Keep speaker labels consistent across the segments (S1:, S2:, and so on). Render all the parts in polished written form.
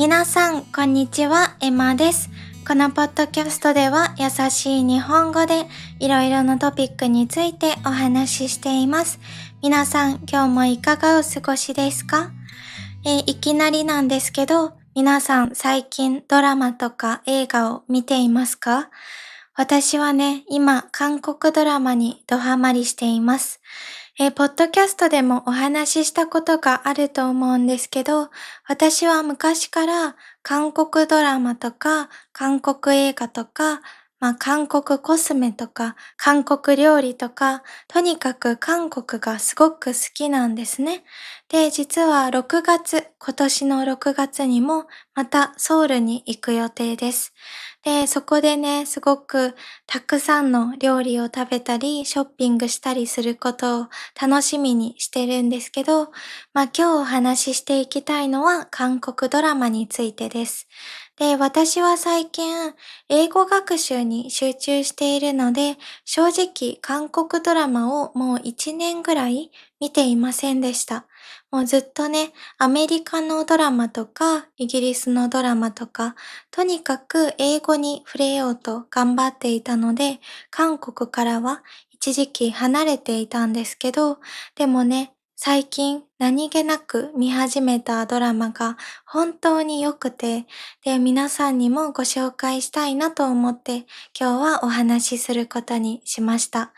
S1: 皆さん、こんにちは、エマです。このポッドキャストでは優しい日本語でいろいろなトピックについてお話ししています。皆さん、今日もいかがお過ごしですか？いきなりなんですけど、皆さん最近ドラマとか映画を見ていますか？私はね、今、韓国ドラマにドハマりしています。ポッドキャストでもお話ししたことがあると思うんですけど、私は昔から韓国ドラマとか、韓国映画とか、韓国コスメとか、韓国料理とか、とにかく韓国がすごく好きなんですね。で、実は今年の6月にもまたソウルに行く予定です。で、そこでね、すごくたくさんの料理を食べたり、ショッピングしたりすることを楽しみにしてるんですけど、今日お話ししていきたいのは韓国ドラマについてです。で、私は最近英語学習に集中しているので、正直韓国ドラマをもう1年ぐらい見ていませんでした。もうずっとね、アメリカのドラマとか、イギリスのドラマとか、とにかく英語に触れようと頑張っていたので、韓国からは一時期離れていたんですけど、でもね、最近何気なく見始めたドラマが本当に良くて、で、皆さんにもご紹介したいなと思って今日はお話しすることにしました。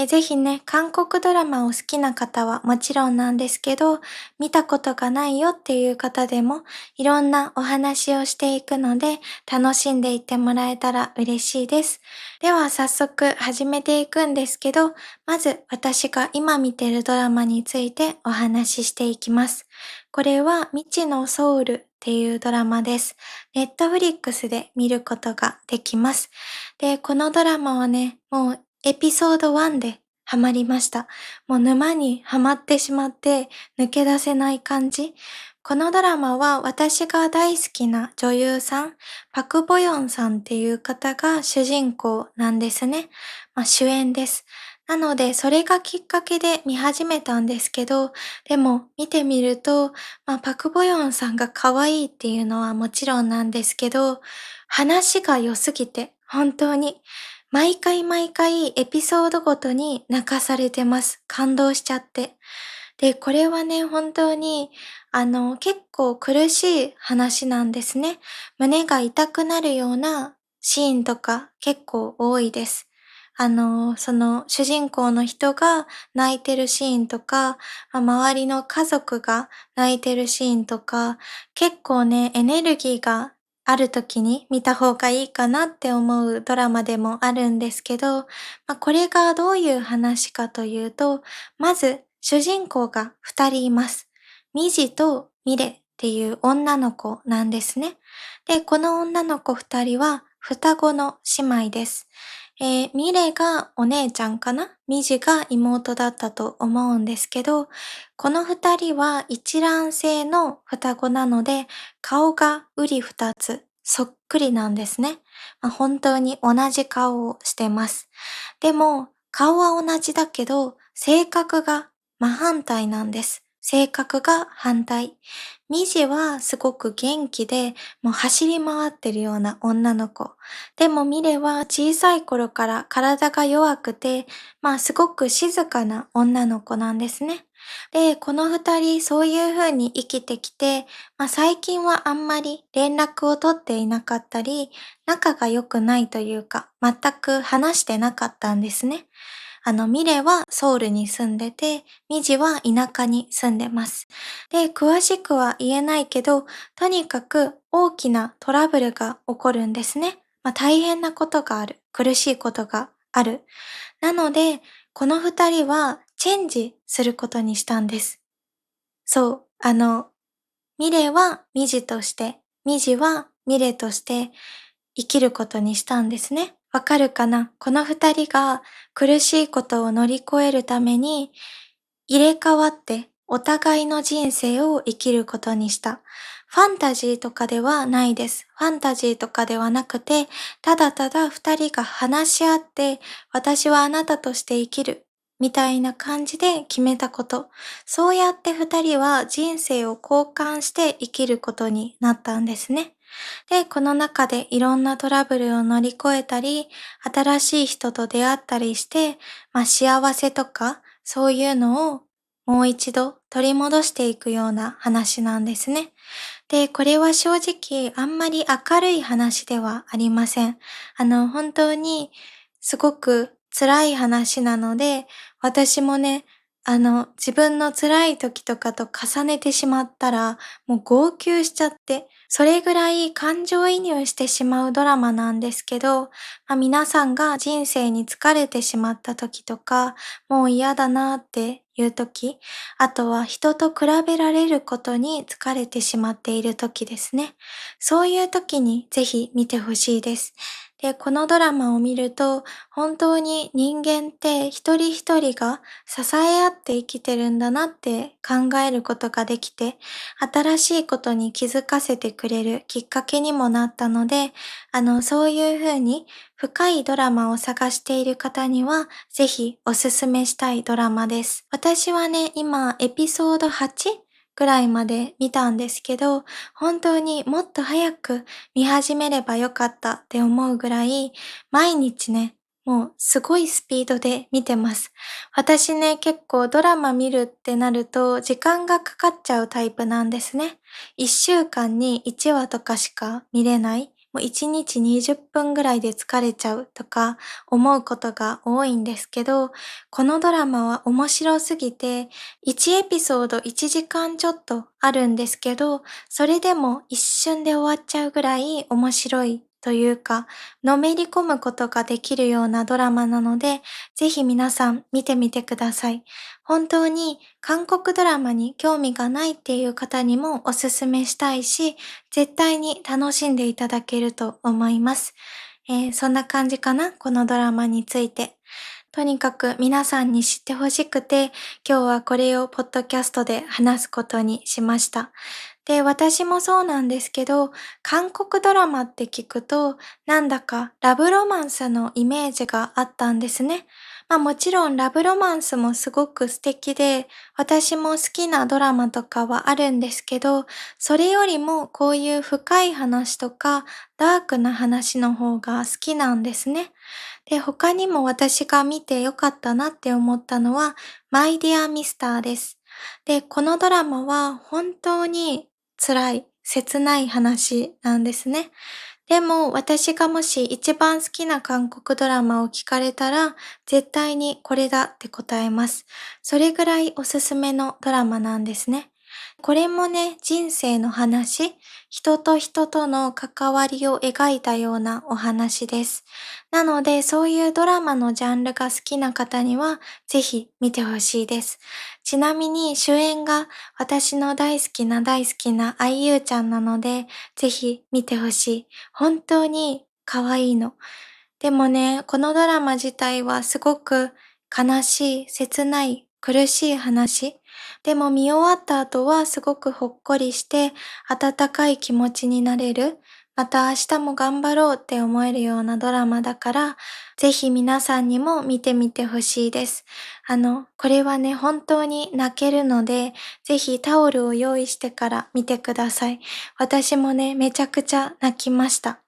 S1: ぜひね、韓国ドラマを好きな方はもちろんなんですけど、見たことがないよっていう方でもいろんなお話をしていくので楽しんでいってもらえたら嬉しいです。では早速始めていくんですけど、まず私が今見てるドラマについてお話ししていきます。これは未知のソウルっていうドラマです。ネットフリックスで見ることができます。で、このドラマはね、もうエピソード1でハマりました。もう沼にはまってしまって抜け出せない感じ。このドラマは私が大好きな女優さん、パクボヨンさんっていう方が主人公なんですね。主演です。なので、それがきっかけで見始めたんですけど、でも見てみると、パクボヨンさんが可愛いっていうのはもちろんなんですけど、話が良すぎて、本当に、毎回毎回エピソードごとに泣かされてます。感動しちゃって。で、これはね、本当に、結構苦しい話なんですね。胸が痛くなるようなシーンとか結構多いです。その主人公の人が泣いてるシーンとか、周りの家族が泣いてるシーンとか、結構ね、エネルギーがある時に見た方がいいかなって思うドラマでもあるんですけど、これがどういう話かというと、まず主人公が2人います。ミジとミレっていう女の子なんですね。で、この女の子2人は双子の姉妹です。ミレがお姉ちゃんかな、ミジが妹だったと思うんですけど、この2人は一卵性の双子なので、顔が瓜二つ、そっくりなんですね。本当に同じ顔をしてます。でも、顔は同じだけど、性格が真反対なんです。性格が反対。ミジはすごく元気で、もう走り回ってるような女の子。でもミレは小さい頃から体が弱くて、すごく静かな女の子なんですね。で、この二人そういう風に生きてきて、最近はあんまり連絡を取っていなかったり、仲が良くないというか、全く話してなかったんですね。ミレはソウルに住んでて、ミジは田舎に住んでます。で、詳しくは言えないけど、とにかく大きなトラブルが起こるんですね。大変なことがある。苦しいことがある。なので、この二人はチェンジすることにしたんです。そう、ミレはミジとして、ミジはミレとして生きることにしたんですね。わかるかな？この二人が苦しいことを乗り越えるために入れ替わってお互いの人生を生きることにした。ファンタジーとかではないです。ファンタジーとかではなくて、ただただ二人が話し合って、私はあなたとして生きる。みたいな感じで決めたこと。そうやって二人は人生を交換して生きることになったんですね。で、この中でいろんなトラブルを乗り越えたり、新しい人と出会ったりして、幸せとか、そういうのをもう一度取り戻していくような話なんですね。で、これは正直あんまり明るい話ではありません。本当にすごく辛い話なので、私もね、自分の辛い時とかと重ねてしまったら、もう号泣しちゃって、それぐらい感情移入してしまうドラマなんですけど、皆さんが人生に疲れてしまった時とか、もう嫌だなっていう時、あとは人と比べられることに疲れてしまっている時ですね。そういう時にぜひ見てほしいです。で、このドラマを見ると、本当に人間って一人一人が支え合って生きてるんだなって考えることができて、新しいことに気づかせてくれるきっかけにもなったので、そういうふうに深いドラマを探している方には、ぜひおすすめしたいドラマです。私はね、今エピソード8ぐらいまで見たんですけど、本当にもっと早く見始めればよかったって思うぐらい、毎日ね、もうすごいスピードで見てます。私ね、結構ドラマ見るってなると時間がかかっちゃうタイプなんですね。1週間に1話とかしか見れない。もう1日20分ぐらいで疲れちゃうとか思うことが多いんですけど、このドラマは面白すぎて、1エピソード1時間ちょっとあるんですけど、それでも一瞬で終わっちゃうぐらい面白いというか、のめり込むことができるようなドラマなので、ぜひ皆さん見てみてください。本当に韓国ドラマに興味がないっていう方にもおすすめしたいし、絶対に楽しんでいただけると思います。そんな感じかな、このドラマについて。とにかく皆さんに知ってほしくて、今日はこれをポッドキャストで話すことにしました。で、私もそうなんですけど、韓国ドラマって聞くと、なんだかラブロマンスのイメージがあったんですね。もちろんラブロマンスもすごく素敵で、私も好きなドラマとかはあるんですけど、それよりもこういう深い話とか、ダークな話の方が好きなんですね。で、他にも私が見て良かったなって思ったのは、マイディアミスターです。で、このドラマは本当に辛い、切ない話なんですね。でも私がもし一番好きな韓国ドラマを聞かれたら、絶対にこれだって答えます。それぐらいおすすめのドラマなんですね。これもね、人生の話、人と人との関わりを描いたようなお話です。なので、そういうドラマのジャンルが好きな方には、ぜひ見てほしいです。ちなみに主演が私の大好きな大好きな IU ちゃんなので、ぜひ見てほしい。本当に可愛いの。でもね、このドラマ自体はすごく悲しい、切ない、苦しい話。でも見終わった後はすごくほっこりして温かい気持ちになれる。また明日も頑張ろうって思えるようなドラマだから、ぜひ皆さんにも見てみてほしいです。これはね、本当に泣けるので、ぜひタオルを用意してから見てください。私もね、めちゃくちゃ泣きました。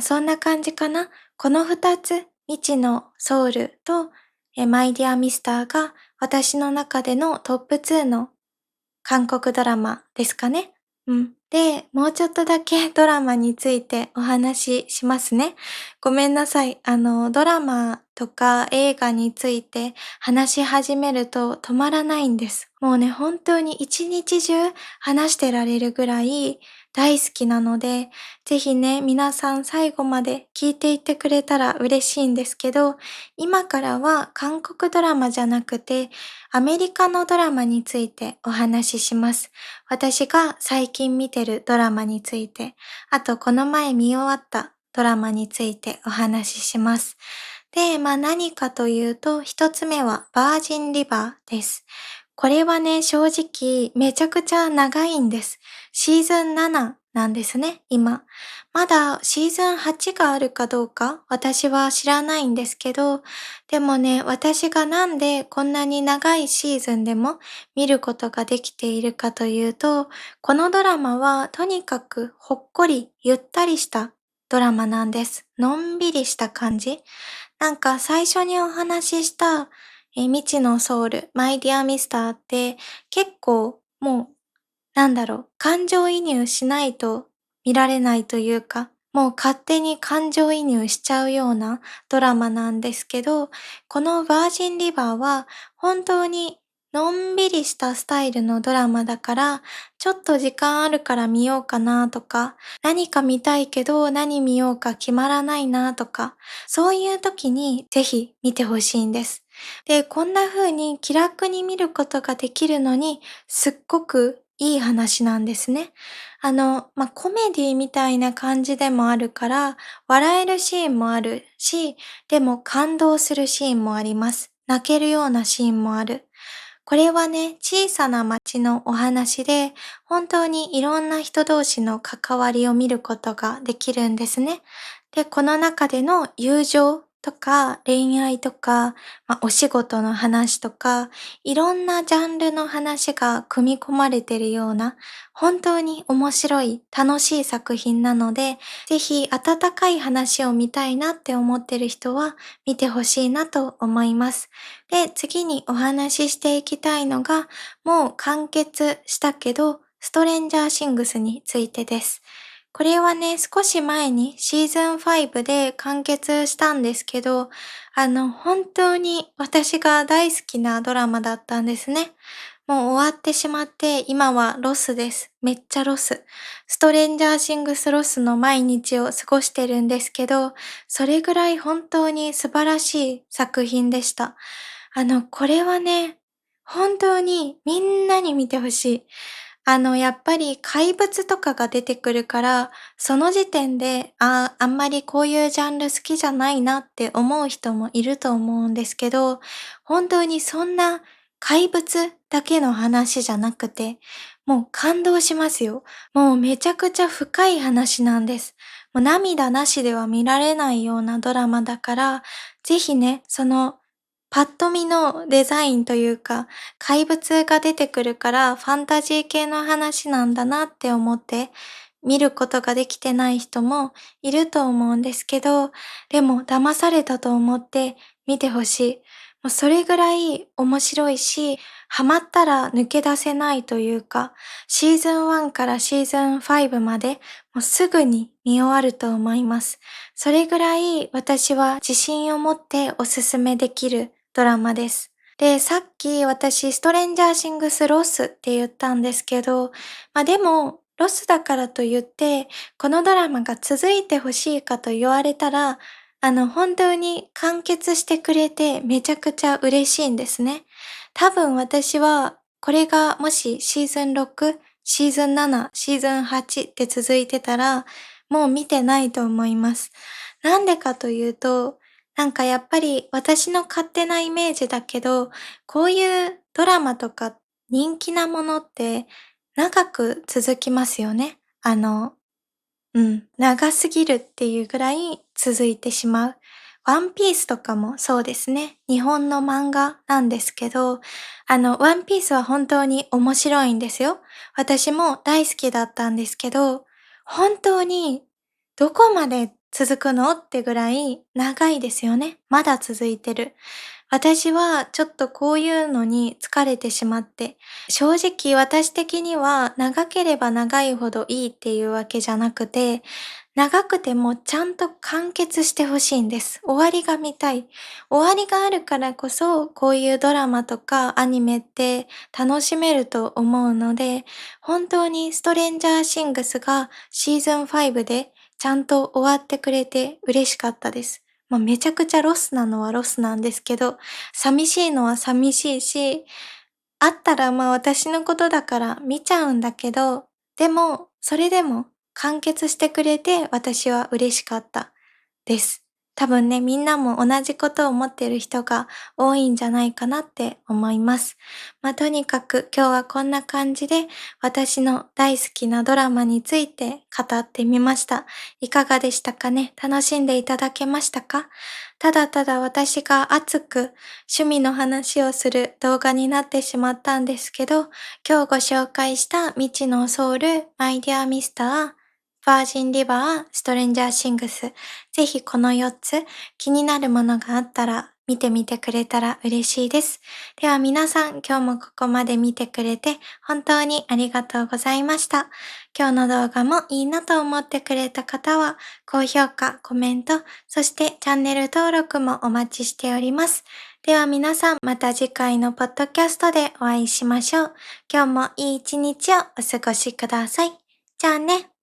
S1: そんな感じかな。この二つ、未知のソウルと、マイディアミスターが私の中でのトップ2の韓国ドラマですかね。うん。で、もうちょっとだけドラマについてお話ししますね。ごめんなさい。ドラマとか映画について話し始めると止まらないんです。もうね、本当に一日中話してられるぐらい大好きなので、ぜひね、皆さん最後まで聞いていってくれたら嬉しいんですけど、今からは韓国ドラマじゃなくて、アメリカのドラマについてお話しします。私が最近見てるドラマについて、あとこの前見終わったドラマについてお話しします。で、何かというと、一つ目はバージンリバーです。これはね、正直めちゃくちゃ長いんです。シーズン7なんですね、今。まだシーズン8があるかどうか私は知らないんですけど、でもね、私がなんでこんなに長いシーズンでも見ることができているかというと、このドラマはとにかくほっこりゆったりしたドラマなんです。のんびりした感じ。なんか最初にお話しした、未知のソウル、マイディアミスターって結構もう感情移入しないと見られないというか、もう勝手に感情移入しちゃうようなドラマなんですけど、このバージンリバーは本当にのんびりしたスタイルのドラマだから、ちょっと時間あるから見ようかなとか、何か見たいけど何見ようか決まらないなとか、そういう時にぜひ見てほしいんです。で、こんな風に気楽に見ることができるのに、すっごくいい話なんですね。コメディみたいな感じでもあるから、笑えるシーンもあるし、でも感動するシーンもあります。泣けるようなシーンもある。これはね、小さな町のお話で、本当にいろんな人同士の関わりを見ることができるんですね。で、この中での友情とか恋愛とか、お仕事の話とか、いろんなジャンルの話が組み込まれているような、本当に面白い、楽しい作品なので、ぜひ温かい話を見たいなって思ってる人は見てほしいなと思います。で、次にお話ししていきたいのが、もう完結したけど、ストレンジャーシングスについてです。これはね、少し前にシーズン5で完結したんですけど、本当に私が大好きなドラマだったんですね。もう終わってしまって、今はロスです。めっちゃロス。ストレンジャーシングスロスの毎日を過ごしてるんですけど、それぐらい本当に素晴らしい作品でした。これはね、本当にみんなに見てほしい。やっぱり怪物とかが出てくるから、その時点で、あんまりこういうジャンル好きじゃないなって思う人もいると思うんですけど、本当にそんな怪物だけの話じゃなくて、もう感動しますよ。もうめちゃくちゃ深い話なんです。もう涙なしでは見られないようなドラマだから、ぜひね、そのパッと見のデザインというか、怪物が出てくるからファンタジー系の話なんだなって思って見ることができてない人もいると思うんですけど、でも騙されたと思って見てほしい。もうそれぐらい面白いし、ハマったら抜け出せないというか、シーズン1からシーズン5までもうすぐに見終わると思います。それぐらい私は自信を持っておすすめできるドラマです。で、さっき私ストレンジャーシングスロスって言ったんですけど、でもロスだからと言って、このドラマが続いてほしいかと言われたら、本当に完結してくれてめちゃくちゃ嬉しいんですね。多分私は、これがもしシーズン6、シーズン7、シーズン8って続いてたら、もう見てないと思います。なんでかというと、なんかやっぱり私の勝手なイメージだけど、こういうドラマとか人気なものって長く続きますよね。長すぎるっていうぐらい続いてしまう。ワンピースとかもそうですね。日本の漫画なんですけど、ワンピースは本当に面白いんですよ。私も大好きだったんですけど、本当にどこまで続くのってぐらい長いですよね。まだ続いてる。私はちょっとこういうのに疲れてしまって、正直私的には長ければ長いほどいいっていうわけじゃなくて、長くてもちゃんと完結してほしいんです。終わりが見たい。終わりがあるからこそ、こういうドラマとかアニメって楽しめると思うので、本当にストレンジャーシングスがシーズン5でちゃんと終わってくれて嬉しかったです。めちゃくちゃロスなのはロスなんですけど、寂しいのは寂しいし、あったら私のことだから見ちゃうんだけど、でも、それでも完結してくれて私は嬉しかったです。多分ね、みんなも同じことを思ってる人が多いんじゃないかなって思います。とにかく今日はこんな感じで私の大好きなドラマについて語ってみました。いかがでしたかね？楽しんでいただけましたか？ただただ私が熱く趣味の話をする動画になってしまったんですけど、今日ご紹介した未知のソウル、マイディアミスター、バージンリバー、ストレンジャーシングス。ぜひこの4つ気になるものがあったら見てみてくれたら嬉しいです。では皆さん今日もここまで見てくれて本当にありがとうございました。今日の動画もいいなと思ってくれた方は高評価、コメント、そしてチャンネル登録もお待ちしております。では皆さんまた次回のポッドキャストでお会いしましょう。今日もいい一日をお過ごしください。じゃあね。